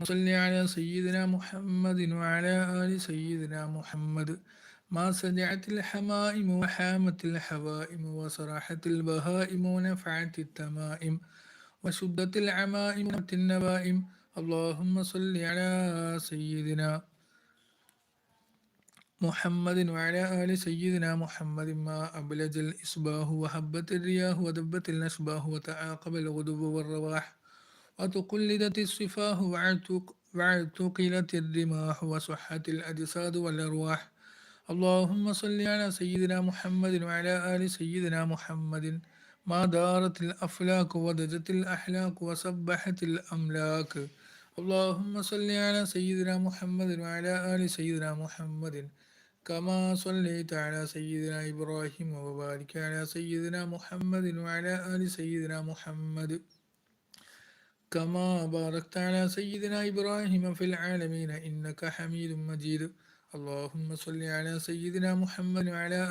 صل على سيدنا محمد وعلى آل سيدنا محمد ما سجعت الحمائم وحامت الحوائم وصراحت البهائم ونفعت التمائم وشدت العمائم ومت النبائم. اللهم صل على سيدنا محمد وعلى آل سيدنا محمد ما أبلج الإصباح وهبت الرياح ودبت الأشباح وتعاقب الغدو والرواح وتقلدت الصفاه واعتقلت الرماح وصحت الأجساد والأرواح. اللهم صل على سيدنا محمد وعلى آل سيدنا محمد ما دارت الأفلاك ودجت الأحلاك وسبحت الأملاك. اللهم صل على سيدنا محمد وعلى آل سيدنا محمد كما صليت على سيدنا إبراهيم وبارك على سيدنا محمد وعلى آل سيدنا محمد كما باركت على سيدنا إبراهيم في العالمين إنك حميد مجيد. اللهم صل على سيدنا محمد وعلى